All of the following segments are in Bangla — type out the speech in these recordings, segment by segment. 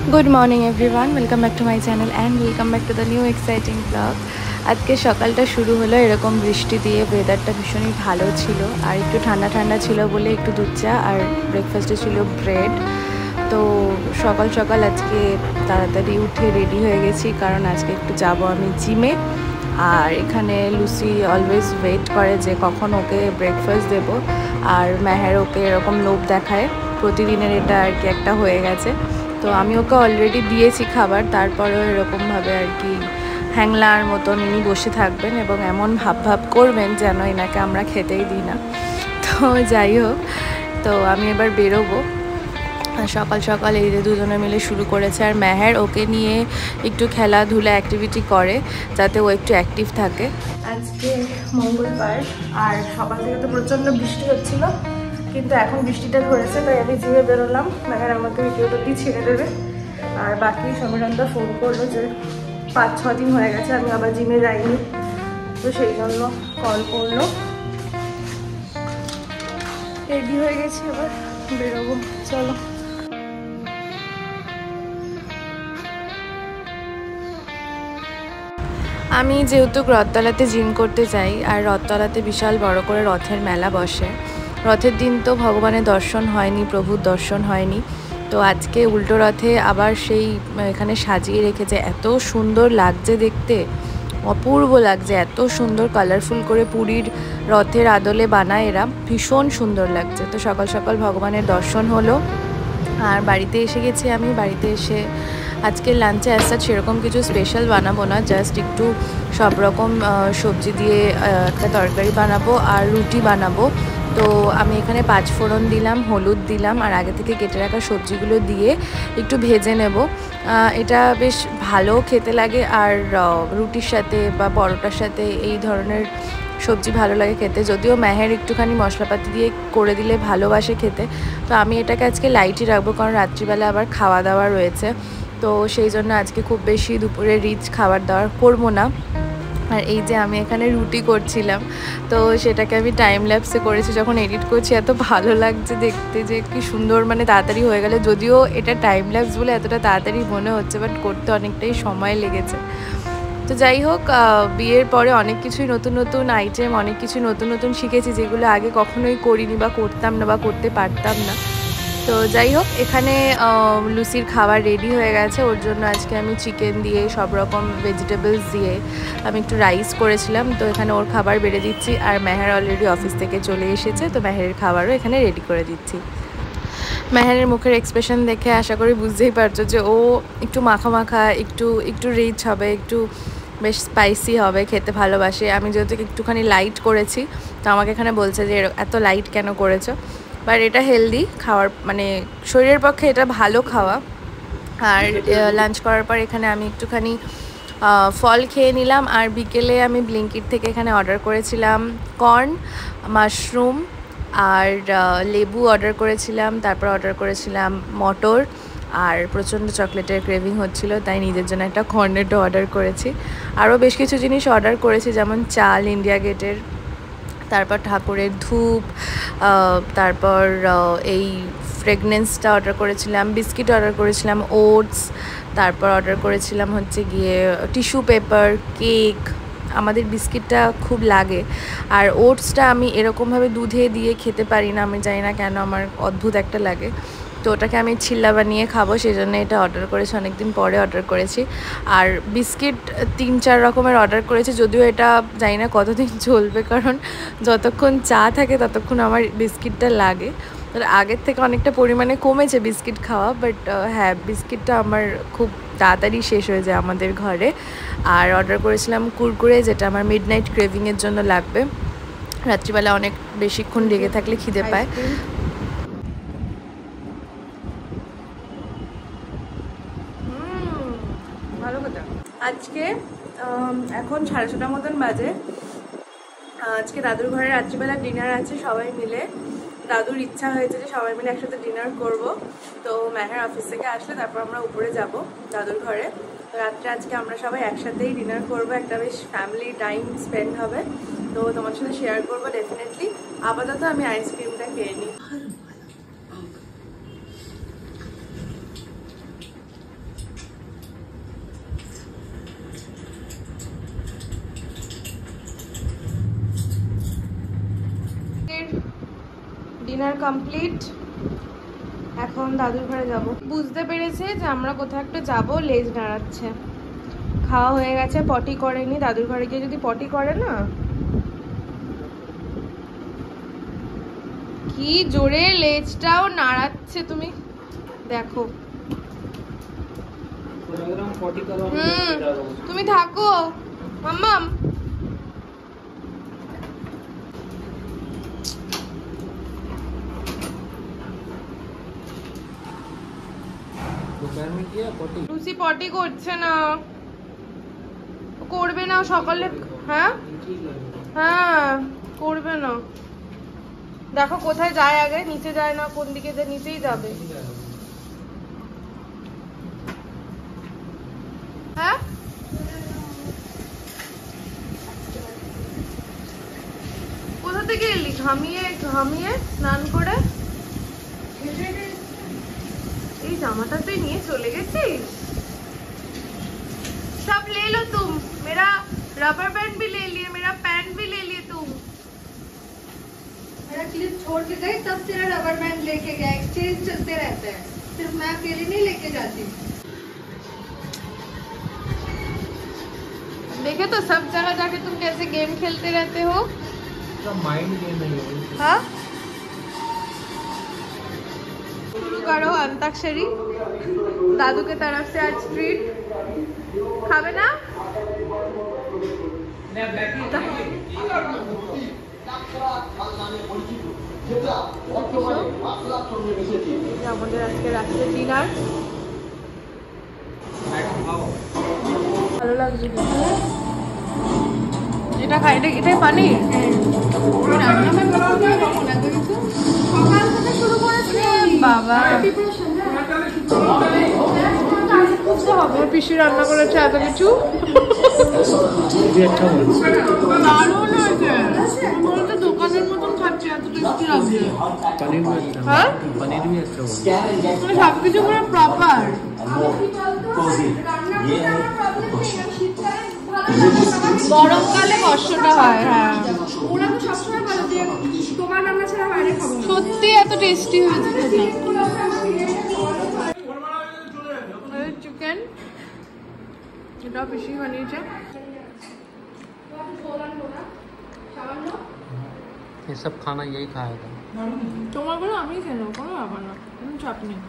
Good morning everyone, welcome back to my channel and welcome back to the new exciting vlog. আজকে সকালটা শুরু হলো এরকম বৃষ্টি দিয়ে, ওয়েদারটা ভীষণই ভালো ছিল আর একটু ঠান্ডা ঠান্ডা ছিল বলে একটু দুধ চা আর ব্রেকফাস্টে ছিল ব্রেড। তো সকাল সকাল আজকে তাড়াতাড়ি উঠে রেডি হয়ে গেছি কারণ আজকে একটু যাব আমি জিমে। আর এখানে লুসি অলওয়েজ ওয়েট করে যে কখন ওকে ব্রেকফাস্ট দেব, আর মেহের ওকে এরকম লোভ দেখায় প্রতিদিনের, এটা আর কি একটা হয়ে গেছে। তো আমি ওকে অলরেডি দিয়েছি খাবার, তারপরেও এরকমভাবে আর কি হ্যাংলার মতন ইনি বসে থাকবেন এবং এমন ভাব করবেন যেন এনাকে আমরা খেতেই দিই না। তো যাই হোক, তো আমি এবার বেরোবো। সকাল সকাল এই যে দুজনে মিলে শুরু করেছে, আর মেহের ওকে নিয়ে একটু খেলাধুলা অ্যাক্টিভিটি করে যাতে ও একটু অ্যাক্টিভ থাকে। আজকে মঙ্গলবার আর সকাল থেকে তো প্রচণ্ড বৃষ্টি হচ্ছিল, কিন্তু এখন বৃষ্টিটা ধরেছে তাই আমি জিমে বেরোলাম। মেহের আমাকে ভিডিওটা দিয়ে ছেড়ে দেবে। আর বাকি সমীরণদা ফোন করলো যে 5-6 দিন হয়ে গেছে আমি আবার জিমে যাইনি, তো সেই জন্য কল করলো। রেডি হয়ে গেছি, এবার বেরোবো, চলো। আমি যেহেতু রথতলাতে জিম করতে যাই, আর রথতলাতে বিশাল বড় করে রথের মেলা বসে। রথের দিন তো ভগবানের দর্শন হয়নি, প্রভুর দর্শন হয়নি। তো আজকে উল্টো রথে আবার সেই এখানে সাজিয়ে রেখেছে, এত সুন্দর লাগছে দেখতে, অপূর্ব লাগছে, এত সুন্দর কালারফুল করে পুরীর রথের আদলে বানায় এরা, ভীষণ সুন্দর লাগছে। তো সকাল সকাল ভগবানের দর্শন হলো আর বাড়িতে এসে গেছি। আমি বাড়িতে এসে আজকের লাঞ্চে অ্যাজ সাচ সেরকম কিছু স্পেশাল বানাবো না, জাস্ট একটু সব রকম সবজি দিয়ে একটা তরকারি বানাবো আর রুটি বানাবো। তো আমি এখানে 5 ফোড়ন দিলাম, হলুদ দিলাম আর আগে থেকে কেটে রাখা সবজিগুলো দিয়ে একটু ভেজে নেব। এটা বেশ ভালো খেতে লাগে, আর রুটির সাথে বা পরোটার সাথে এই ধরনের সবজি ভালো লাগে খেতে। যদিও মেহের একটুখানি মশলাপাতি দিয়ে করে দিলে ভালোবাসে খেতে, তো আমি এটাকে আজকে লাইটই রাখবো কারণ রাত্রিবেলা আবার খাওয়া দাওয়া রয়েছে। তো সেই জন্য আজকে খুব বেশি দুপুরে রিচ খাবার দাবার করবো না। আর এই যে আমি এখানে রুটি করছিলাম, তো সেটাকে আমি টাইম ল্যাপসে করেছি, যখন এডিট করছি এত ভালো লাগছে দেখতে যে কি সুন্দর, মানে তাড়াতাড়ি হয়ে গেলে। যদিও এটা টাইম ল্যাপস বলে এতটা তাড়াতাড়ি মনে হচ্ছে, বাট করতে অনেকটাই সময় লেগেছে। তো যাই হোক, বিয়ের পরে অনেক কিছুই নতুন নতুন আইটেম, অনেক কিছু নতুন নতুন শিখেছি যেগুলো আগে কখনোই করিনি বা করতাম না বা করতে পারতাম না। তো যাই হোক, এখানে লুসির খাবার রেডি হয়ে গেছে। ওর জন্য আজকে আমি চিকেন দিয়ে সব রকম ভেজিটেবলস দিয়ে আমি একটু রাইস করেছিলাম, তো এখানে ওর খাবার বেড়ে দিচ্ছি। আর মেহের অলরেডি অফিস থেকে চলে এসেছে, তো মেহেরের খাবারও এখানে রেডি করে দিচ্ছি। মেহেরের মুখের এক্সপ্রেশন দেখে আশা করি বুঝতেই পারছো যে ও একটু মাখা মাখা, একটু একটু রিচ হবে, একটু বেশ স্পাইসি হবে, খেতে ভালোবাসে। আমি যেহেতু একটুখানি লাইট করেছি, তো আমাকে এখানে বলছে যে এত লাইট কেন করেছো, বাট এটা হেলদি খাওয়ার, মানে শরীরের পক্ষে এটা ভালো খাওয়া। আর লাঞ্চ করার পর এখানে আমি একটুখানি ফল খেয়ে নিলাম। আর বিকেলে আমি ব্লিঙ্কিট থেকে এখানে অর্ডার করেছিলাম কর্ন, মাশরুম আর লেবু অর্ডার করেছিলাম। তারপর অর্ডার করেছিলাম মটর, আর প্রচণ্ড চকলেটের ক্রেভিং হচ্ছিল তাই নিজের জন্য একটা কর্নেটো অর্ডার করেছি। আরও বেশ কিছু জিনিস অর্ডার করেছি, যেমন চাল ইন্ডিয়া গেটের, তারপর ঠাকুরের ধূপ, তারপর এই ফ্রেগনেন্সটা অর্ডার করেছিলাম, বিস্কিট অর্ডার করেছিলাম, ওটস, তারপর অর্ডার করেছিলাম হচ্ছে গিয়ে টিস্যু পেপার, কেক। আমাদের বিস্কিটটা খুব লাগে, আর ওটসটা আমি এরকমভাবে দুধে দিয়ে খেতে পারি না, আমি জানি না কেন, আমার অদ্ভুত একটা লাগে। তো ওটাকে আমি ছিল্লা বানিয়ে খাবো, সেই জন্য এটা অর্ডার করেছি, অনেকদিন পরে অর্ডার করেছি। আর বিস্কিট 3-4 রকমের অর্ডার করেছি, যদিও এটা জানি না কতদিন চলবে, কারণ যতক্ষণ চা থাকে ততক্ষণ আমার বিস্কিটটা লাগে। আগের থেকে অনেকটা পরিমাণে কমেছে বিস্কিট খাওয়া, বাট হ্যাঁ, বিস্কিটটা আমার খুব তাড়াতাড়ি শেষ হয়ে যায় আমাদের ঘরে। আর অর্ডার করেছিলাম কুরকুরে, যেটা আমার মিডনাইট ক্রেভিংয়ের জন্য লাগবে, রাত্রিবেলা অনেক বেশিক্ষণ লেগে থাকলে খিদে পায়। ভালো কথা। আজকে এখন 6:30 মতন বাজে। আজকে দাদুর ঘরে রাত্রিবেলা ডিনার আছে সবাই মিলে। দাদুর ইচ্ছা হয়েছে যে সবাই মিলে একসাথে ডিনার করব। তো মেহের অফিস থেকে আসলে তারপর আমরা উপরে যাব দাদুর ঘরে। তো রাত্রে আজকে আমরা সবাই একসাথেই ডিনার করব, একটা বেশ ফ্যামিলি টাইম স্পেন্ড হবে। তো তোমার সাথে শেয়ার করবো ডেফিনেটলি। আপাতত আমি আইসক্রিমটা খেয়ে নিই। Dinner complete. এখন দাদুর ঘরে যাব। বুঝতে পেরেছে যে আমরা কোথাও একটা যাবো, লেজ নাড়াচ্ছে। খাওয়া হয়ে গেছে, পটি করেনি। দাদুর ঘরে গিয়ে যদি পটি করে না, কি জোরে লেজটাও নাড়াচ্ছে, তুমি দেখো। তুমি থাকো মাম্মাম। লুসি পটি করছে না, করবে না সকালে। হ্যাঁ হ্যাঁ করবে না। দেখো কোথায় যায়, আগে নিচে যায় না, কোন দিকে যায়, নিচেই যাবে। হ্যাঁ কোথা থেকে এলি? ঘামিয়ে ঘামিয়ে স্নান করে এই জামাটা তুই নিয়ে চলে গেছিস। सब ले लो तुम, मेरा रबर बैंड भी ले लिए, मेरा पैंट भी ले लिए तुम। मेरा क्लिप छोड़ के गए तब तेरा रबर बैंड लेके गया। एक्सचेंज चलते रहते हैं, सिर्फ मैं अकेले नहीं लेके जाती। देखे तो सब जगह जाके तुम कैसे गेम खेलते रहते हो। माइंड गेम है। हाँ शुरू करो अंताक्षरी। दादू के तरफ से आज ट्रीट खावे ना। আমাদের আজকে রাত্রে ডিনার। ভালো লাগছে এটা খাই। এটাই পানির। সকাল থেকে শুরু করেছি বাবা পিসি রান্না করেছে এত কিছু। দারুণ হয়েছে, বলতে দোকানের মতন খাচ্ছে, এত টেস্টি লাগছে। হ্যাঁ সবকিছু পুরো প্রপার। গরমকালে কষ্টটা হয়। হ্যাঁ ওরা তো সবসময় বলে যে তোমার রান্না ছাড়া বাইরে খাবো না। সত্যি এত টেস্টি হয়েছে খেতে। চিকেন এটা পিসি বানিয়েছে। ये सब खाना यही खाएगा। তোমার বলে আমি খেলো, কোনো ব্যাপার না, কোনো চাপ নেই।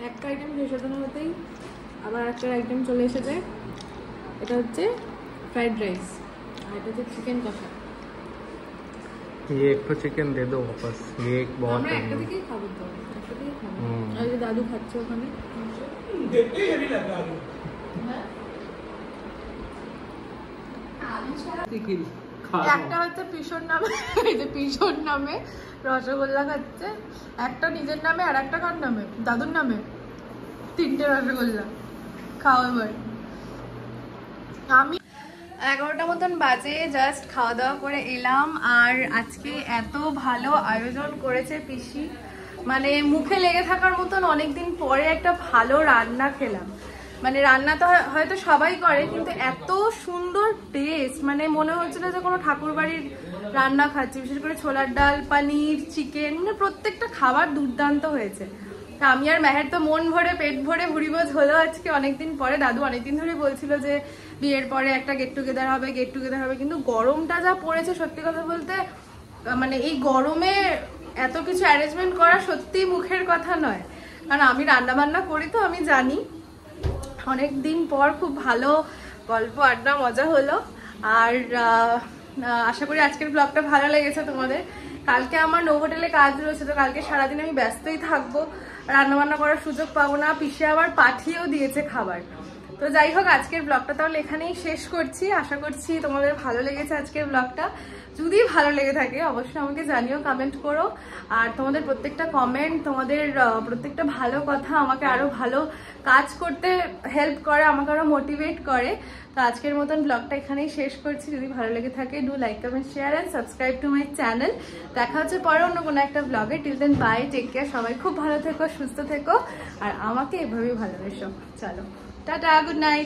একটা আইটেম শেষ হতে না হতেই আবার একটা আইটেম চলে এসেছে। এটা হচ্ছে ফ্রাইড রাইস আর এটা হচ্ছে চিকেন কষা। ये एक तो चिकन दे दो वापस, ये एक बहुत আমরা है। একটা থেকেই খাবো তো, একটা থেকেই খাবো। আর যে দাদু খাচ্ছে ওখানে। একটা হচ্ছে পিসোর নামে, এই যে পিসোর নামে রসগোল্লা খাচ্ছে। একটা নিজের নামে আর একটা কার নামে? দাদুর নামে। 3টে রসগোল্লা খাও এবার। আমি 11টা মতন বাজে, জাস্ট খাওয়া দাওয়া করে এলাম। আর আজকে এত ভালো আয়োজন করেছে পিসি, মানে মুখে লেগে থাকার মতন। অনেকদিন পরে একটা ভালো রান্না খেলাম। মানে রান্না তো হয়তো সবাই করে, কিন্তু এত সুন্দর টেস্ট, মানে মনে হচ্ছিল যে কোনো ঠাকুর বাড়ির রান্না খাচ্ছি। বিশেষ করে ছোলার ডাল, পনির, চিকেন, মানে প্রত্যেকটা খাবার দুর্দান্ত হয়েছে। তা আমি আর মেহের তো মন ভরে পেট ভরে ভুড়িভোজ হলো আজকে অনেকদিন পরে। দাদু অনেকদিন ধরে বলছিল যে বিয়ের পরে একটা গেট টুগেদার হবে, কিন্তু গরমটা যা পড়েছে সত্যি কথা বলতে, মানে এই গরমে এত কিছু অ্যারেঞ্জমেন্ট করা সত্যি মুখের কথা নয়। কারণ আমি রান্না বান্না করি তো আমি জানি। অনেক দিন পর খুব ভালো গল্প আড্ডা মজা হলো। আর আশা করি আজকের ব্লগটা ভালো লেগেছে তোমাদের। কালকে আমার নো হোটেলে কাজ রয়েছে, তো কালকে সারাদিন আমি ব্যস্তই থাকবো, রান্নাবান্না করার সুযোগ পাবো না। পিসে আবার পাঠিয়েও দিয়েছে খাবার। তো যাই হোক, আজকের ব্লগটা তাহলে এখানেই শেষ করছি। আশা করছি তোমাদের ভালো লেগেছে আজকের ব্লগটা। যদি ভালো লেগে থাকে অবশ্যই আমাকে জানিও, কমেন্ট করো। আর তোমাদের প্রত্যেকটা কমেন্ট, তোমাদের প্রত্যেকটা ভালো কথা আমাকে আরো ভালো কাজ করতে হেল্প করে, আমাকে আরো মোটিভেট করে। তো আজকের মতন ব্লগটা এখানেই শেষ করছি। যদি ভালো লেগে থাকে do like, comment, share and subscribe to my channel. দেখা হচ্ছে পরে অন্য কোনো একটা ব্লগে। Till then bye, take care. সবাই খুব ভালো থেকো, সুস্থ থেকো, আর আমাকে এভাবেই ভালোবেসো। চলো টাটা, গুড নাইট।